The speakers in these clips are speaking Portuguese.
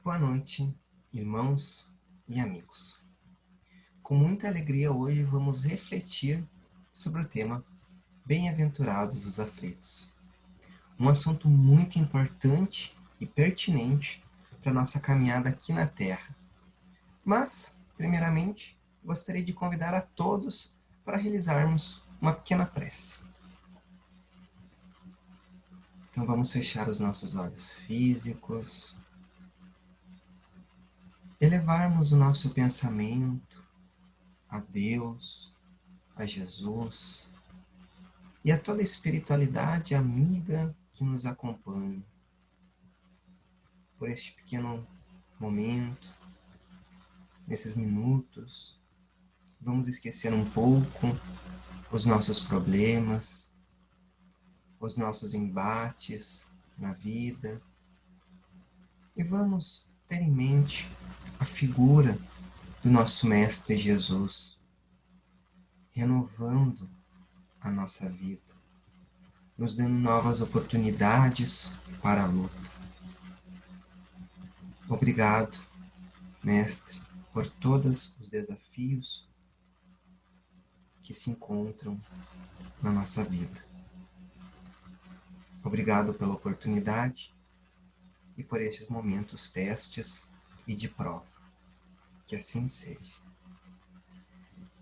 Boa noite, irmãos e amigos. Com muita alegria hoje vamos refletir sobre o tema Bem-aventurados os aflitos. Um assunto muito importante e pertinente para a nossa caminhada aqui na Terra. Mas, primeiramente, gostaria de convidar a todos para realizarmos uma pequena prece. Então vamos fechar os nossos olhos físicos, elevarmos o nosso pensamento a Deus, a Jesus e a toda a espiritualidade amiga que nos acompanha. Por este pequeno momento, nesses minutos, vamos esquecer um pouco os nossos problemas, os nossos embates na vida e vamos ter em mente a figura do nosso Mestre Jesus, renovando a nossa vida, nos dando novas oportunidades para a luta. Obrigado, Mestre, por todos os desafios que se encontram na nossa vida. Obrigado pela oportunidade e por estes momentos testes e de prova. Que assim seja.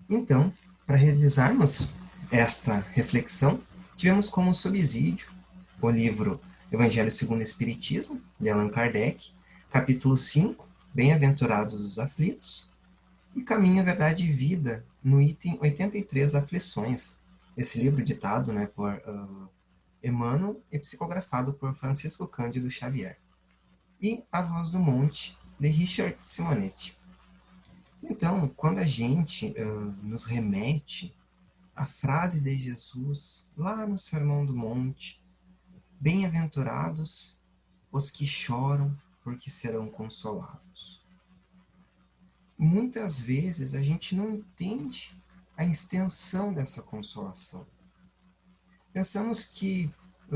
Então, para realizarmos esta reflexão, tivemos como subsídio o livro Evangelho segundo o Espiritismo, de Allan Kardec, capítulo 5, Bem-aventurados os aflitos, e Caminho, Verdade e Vida, no item 83, Aflições. Esse livro ditado por Emmanuel e psicografado por Francisco Cândido Xavier. E A Voz do Monte, de Richard Simonetti. Então, quando a gente nos remete à frase de Jesus, lá no Sermão do Monte, bem-aventurados os que choram, porque serão consolados. Muitas vezes a gente não entende a extensão dessa consolação. Pensamos que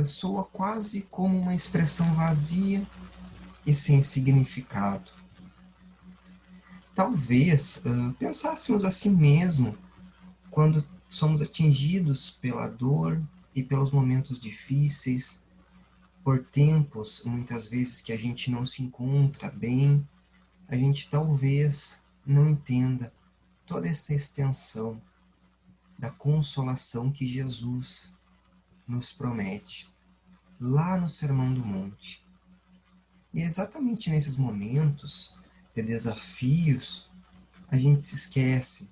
soa quase como uma expressão vazia e sem significado. Talvez pensássemos assim mesmo quando somos atingidos pela dor e pelos momentos difíceis, por tempos, muitas vezes, que a gente não se encontra bem, a gente talvez não entenda toda essa extensão da consolação que Jesus nos promete lá no Sermão do Monte. E é exatamente nesses momentos de desafios a gente se esquece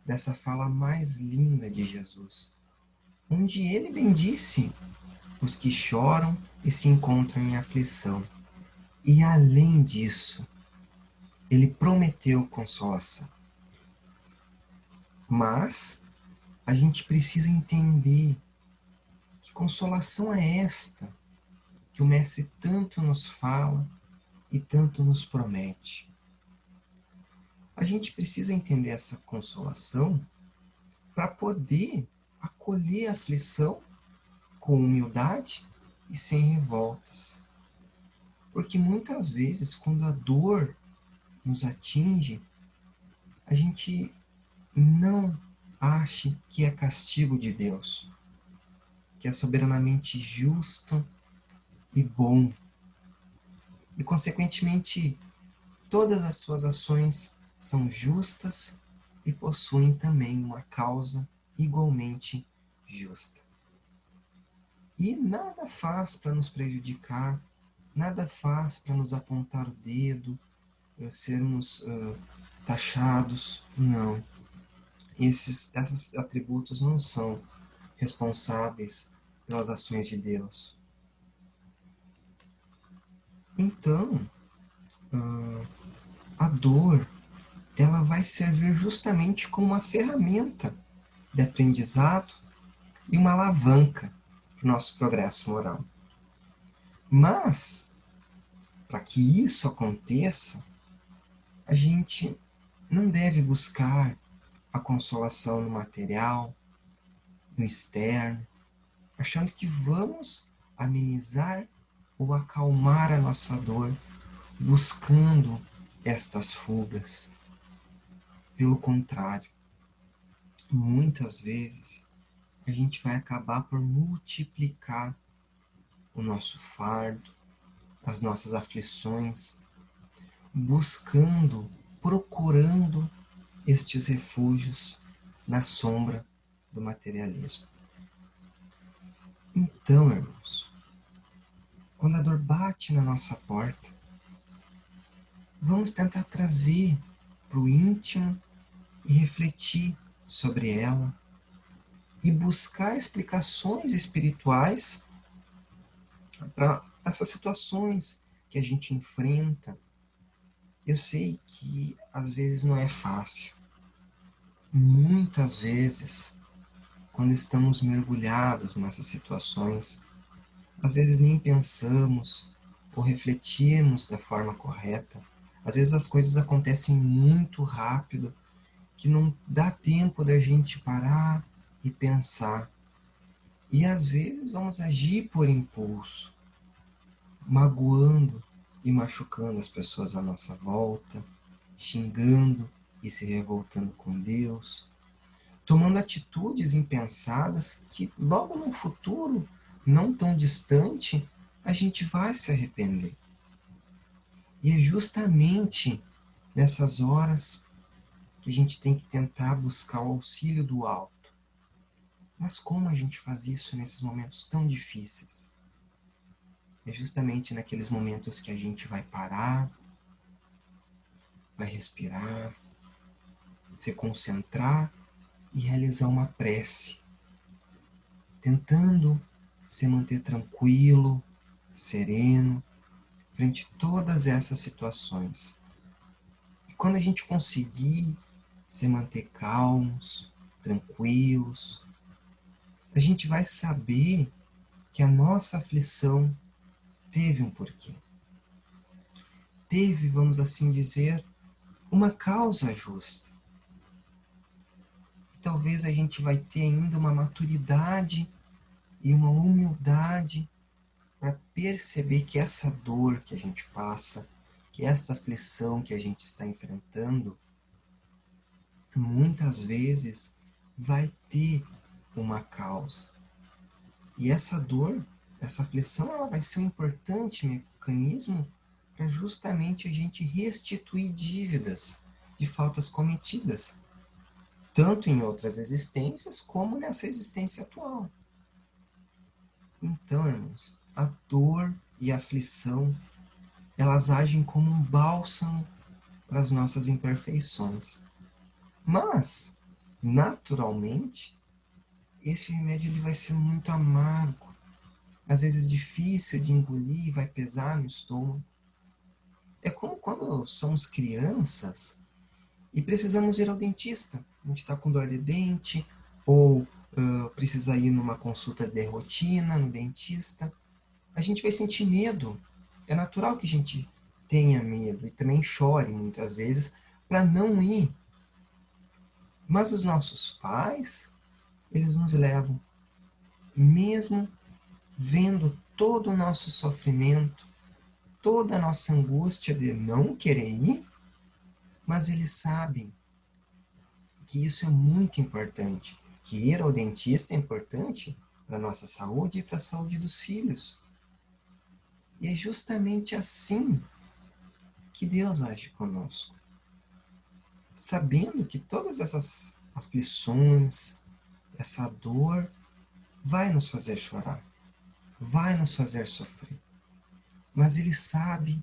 dessa fala mais linda de Jesus, onde ele bendice os que choram e se encontram em aflição. E além disso, ele prometeu consolação. Mas a gente precisa entender que consolação é esta que o Mestre tanto nos fala e tanto nos promete. A gente precisa entender essa consolação para poder acolher a aflição com humildade e sem revoltas. Porque muitas vezes, quando a dor nos atinge, a gente não acha que é castigo de Deus, que é soberanamente justo e bom. E, consequentemente, todas as suas ações são justas e possuem também uma causa igualmente justa. E nada faz para nos prejudicar, nada faz para nos apontar o dedo, sermos taxados, não. Esses atributos não são responsáveis pelas ações de Deus. Então, a dor, ela vai servir justamente como uma ferramenta de aprendizado e uma alavanca para o nosso progresso moral. Mas, para que isso aconteça, a gente não deve buscar a consolação no material, no externo, achando que vamos amenizar ou acalmar a nossa dor buscando estas fugas. Pelo contrário, muitas vezes a gente vai acabar por multiplicar o nosso fardo, as nossas aflições, buscando, procurando estes refúgios na sombra do materialismo. Então, irmãos, quando a dor bate na nossa porta, vamos tentar trazer para o íntimo e refletir sobre ela e buscar explicações espirituais para essas situações que a gente enfrenta. Eu sei que às vezes não é fácil. Muitas vezes, quando estamos mergulhados nessas situações, às vezes nem pensamos ou refletimos da forma correta. Às vezes as coisas acontecem muito rápido, que não dá tempo da gente parar e pensar. E às vezes vamos agir por impulso, magoando e machucando as pessoas à nossa volta, xingando e se revoltando com Deus, tomando atitudes impensadas que logo no futuro, não tão distante, a gente vai se arrepender. E é justamente nessas horas que a gente tem que tentar buscar o auxílio do alto. Mas como a gente faz isso nesses momentos tão difíceis? É justamente naqueles momentos que a gente vai parar, vai respirar, se concentrar e realizar uma prece, tentando se manter tranquilo, sereno, frente a todas essas situações. E quando a gente conseguir se manter calmos, tranquilos, a gente vai saber que a nossa aflição teve um porquê. Teve, vamos assim dizer, uma causa justa. E talvez a gente vai ter ainda uma maturidade e uma humildade para perceber que essa dor que a gente passa, que essa aflição que a gente está enfrentando, muitas vezes vai ter uma causa. E essa dor, essa aflição, ela vai ser um importante mecanismo para justamente a gente restituir dívidas de faltas cometidas, tanto em outras existências como nessa existência atual. Então, irmãos, a dor e a aflição, elas agem como um bálsamo para as nossas imperfeições. Mas, naturalmente, esse remédio ele vai ser muito amargo, às vezes difícil de engolir, vai pesar no estômago. É como quando somos crianças e precisamos ir ao dentista. A gente está com dor de dente ou precisa ir numa consulta de rotina no dentista. A gente vai sentir medo. É natural que a gente tenha medo e também chore muitas vezes para não ir. Mas os nossos pais, eles nos levam, mesmo vendo todo o nosso sofrimento, toda a nossa angústia de não querer ir, mas eles sabem que isso é muito importante, que ir ao dentista é importante para a nossa saúde e para a saúde dos filhos. E é justamente assim que Deus age conosco. Sabendo que todas essas aflições, essa dor, vai nos fazer chorar, vai nos fazer sofrer. Mas Ele sabe,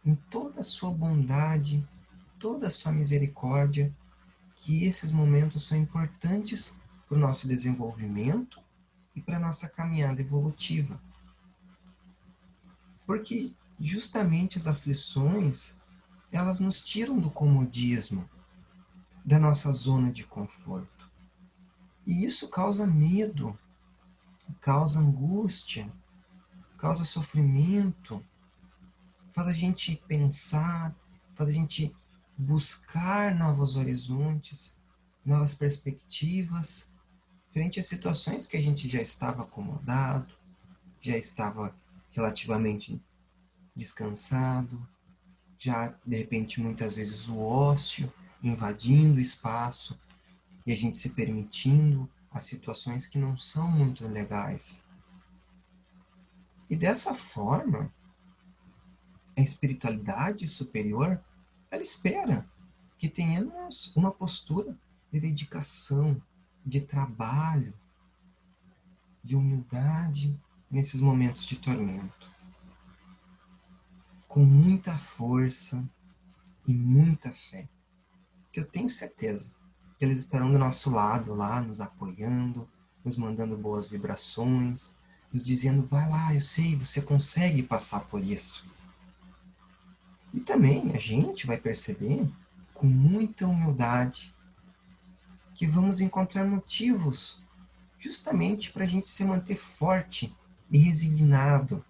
em toda a sua bondade, toda a sua misericórdia, que esses momentos são importantes para o nosso desenvolvimento e para a nossa caminhada evolutiva. Porque justamente as aflições, elas nos tiram do comodismo, da nossa zona de conforto. E isso causa medo, causa angústia, causa sofrimento, faz a gente pensar, faz a gente buscar novos horizontes, novas perspectivas, frente a situações que a gente já estava acomodado, já estava relativamente descansado. já de repente muitas vezes o ócio invadindo o espaço e a gente se permitindo as situações que não são muito legais. E dessa forma, a espiritualidade superior, ela espera que tenhamos uma postura de dedicação, de trabalho, de humildade nesses momentos de tormento, com muita força e muita fé, que eu tenho certeza que eles estarão do nosso lado lá, nos apoiando, nos mandando boas vibrações, nos dizendo, vai lá, eu sei, você consegue passar por isso. E também a gente vai perceber, com muita humildade, que vamos encontrar motivos justamente para a gente se manter forte e resignado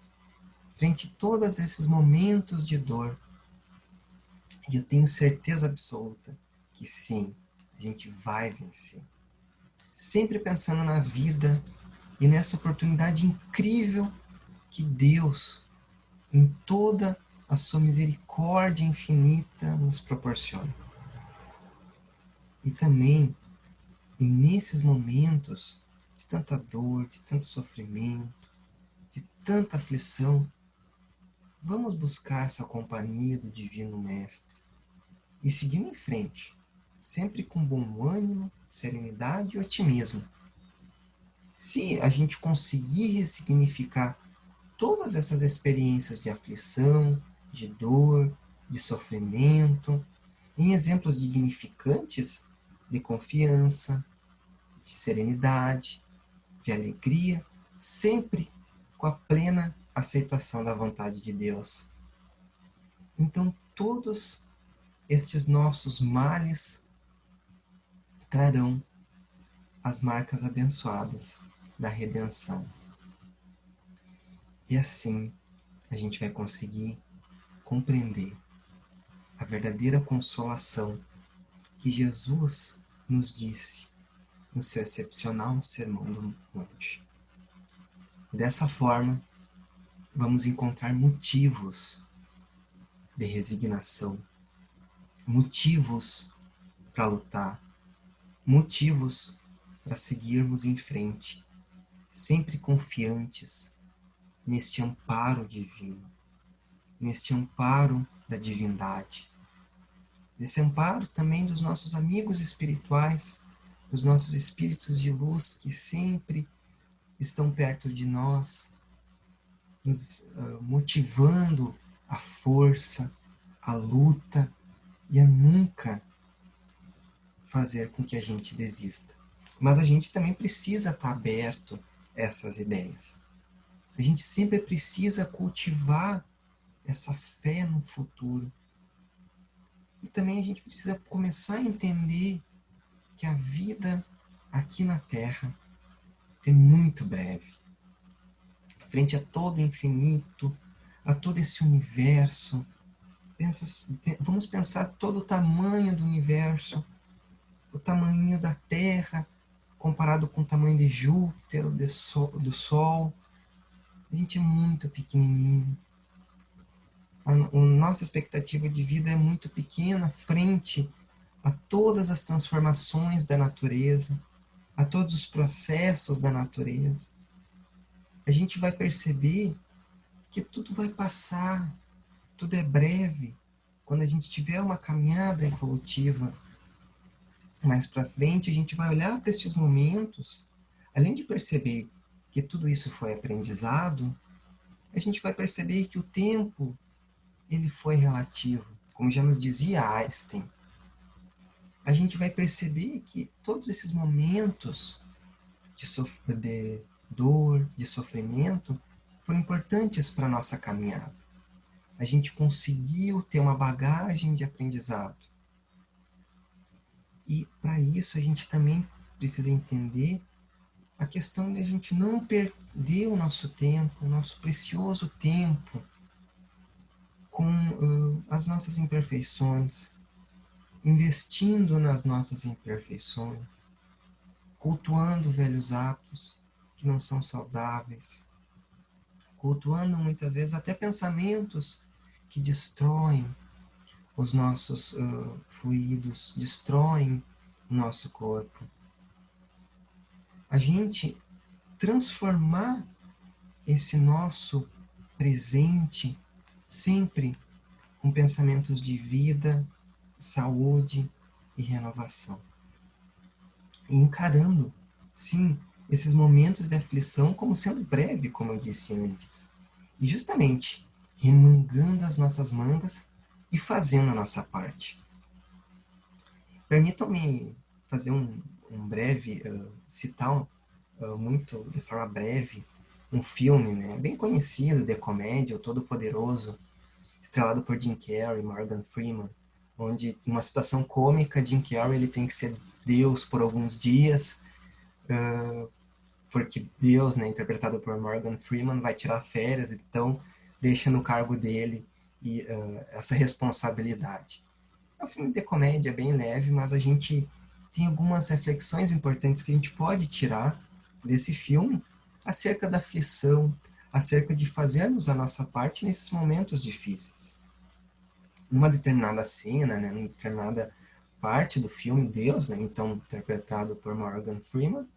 frente a todos esses momentos de dor. E eu tenho certeza absoluta que sim, a gente vai vencer. Sempre pensando na vida e nessa oportunidade incrível que Deus, em toda a sua misericórdia infinita, nos proporciona. E também, e nesses momentos de tanta dor, de tanto sofrimento, de tanta aflição, vamos buscar essa companhia do Divino Mestre e seguindo em frente, sempre com bom ânimo, serenidade e otimismo. Se a gente conseguir ressignificar todas essas experiências de aflição, de dor, de sofrimento, em exemplos dignificantes de confiança, de serenidade, de alegria, sempre com a plena aceitação da vontade de Deus. Então, todos estes nossos males trarão as marcas abençoadas da redenção. E assim a gente vai conseguir compreender a verdadeira consolação que Jesus nos disse no seu excepcional Sermão do Monte. Dessa forma, vamos encontrar motivos de resignação, motivos para lutar, motivos para seguirmos em frente, sempre confiantes neste amparo divino, neste amparo da divindade, nesse amparo também dos nossos amigos espirituais, dos nossos espíritos de luz que sempre estão perto de nós, nos motivando a força, a luta e a nunca fazer com que a gente desista. Mas a gente também precisa estar aberto a essas ideias. A gente sempre precisa cultivar essa fé no futuro. E também a gente precisa começar a entender que a vida aqui na Terra é muito breve. Frente a todo o infinito, a todo esse universo, vamos pensar todo o tamanho do universo, o tamanho da Terra, comparado com o tamanho de Júpiter, do Sol. A gente é muito pequenininho. A nossa expectativa de vida é muito pequena frente a todas as transformações da natureza, a todos os processos da natureza. A gente vai perceber que tudo vai passar, tudo é breve, quando a gente tiver uma caminhada evolutiva mais para frente, a gente vai olhar para estes momentos, além de perceber que tudo isso foi aprendizado, a gente vai perceber que o tempo ele foi relativo, como já nos dizia Einstein. A gente vai perceber que todos esses momentos de dor, de sofrimento, foram importantes para a nossa caminhada. A gente conseguiu ter uma bagagem de aprendizado. E para isso a gente também precisa entender a questão de a gente não perder o nosso tempo, o nosso precioso tempo, com as nossas imperfeições, investindo nas nossas imperfeições, cultuando velhos hábitos que não são saudáveis, cultuando muitas vezes até pensamentos que destroem os nossos fluidos, destroem o nosso corpo. A gente transformar esse nosso presente sempre com pensamentos de vida, saúde e renovação. E encarando, sim, esses momentos de aflição como sendo breve, como eu disse antes. E justamente remangando as nossas mangas e fazendo a nossa parte. Permitam-me fazer um breve, citar muito de forma breve, um filme, né, bem conhecido de comédia, O Todo-Poderoso, estrelado por Jim Carrey e Morgan Freeman, onde, numa situação cômica, Jim Carrey ele tem que ser Deus por alguns dias, porque Deus, né, interpretado por Morgan Freeman, vai tirar férias, então deixa no cargo dele e, essa responsabilidade. É um filme de comédia bem leve, mas a gente tem algumas reflexões importantes que a gente pode tirar desse filme acerca da aflição, acerca de fazermos a nossa parte nesses momentos difíceis. Numa determinada cena, né, numa determinada parte do filme, Deus, né, então interpretado por Morgan Freeman,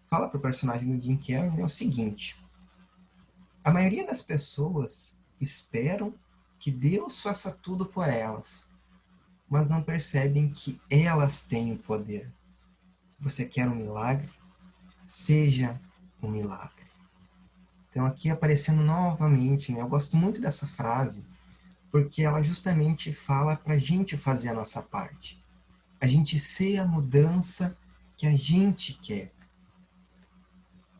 fala para o personagem do Jim Carrey, né, o seguinte: a maioria das pessoas esperam que Deus faça tudo por elas, mas não percebem que elas têm o poder. Você quer um milagre? Seja um milagre. Então aqui aparecendo novamente, né, eu gosto muito dessa frase, porque ela justamente fala para a gente fazer a nossa parte. A gente ser a mudança que a gente quer,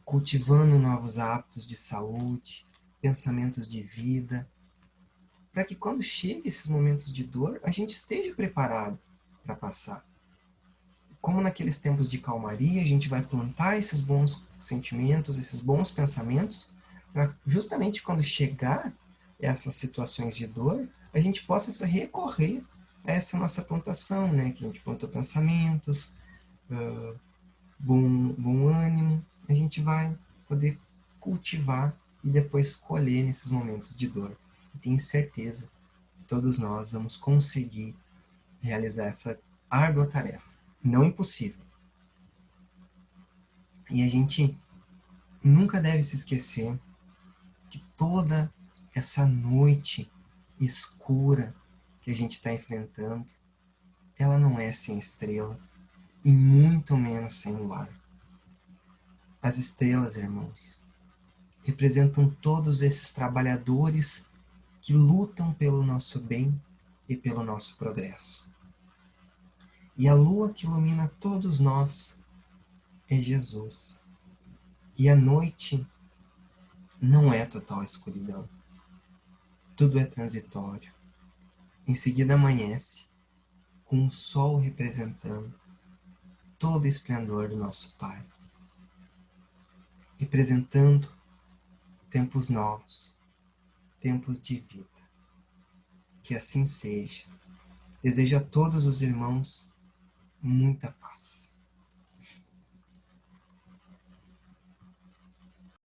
cultivando novos hábitos de saúde, pensamentos de vida, para que quando chegue esses momentos de dor, a gente esteja preparado para passar. Como naqueles tempos de calmaria, a gente vai plantar esses bons sentimentos, esses bons pensamentos, para justamente quando chegar essas situações de dor, a gente possa recorrer a essa nossa plantação, né? Que a gente plantou pensamentos, bom ânimo, a gente vai poder cultivar e depois colher nesses momentos de dor. E tenho certeza que todos nós vamos conseguir realizar essa árdua tarefa. Não impossível. E a gente nunca deve se esquecer que toda essa noite escura que a gente está enfrentando, ela não é sem estrela e muito menos sem luar. As estrelas, irmãos, representam todos esses trabalhadores que lutam pelo nosso bem e pelo nosso progresso. E a lua que ilumina todos nós é Jesus. E a noite não é total escuridão. Tudo é transitório. Em seguida amanhece, com o sol representando todo o esplendor do nosso Pai, representando tempos novos, tempos de vida. Que assim seja. Desejo a todos os irmãos muita paz.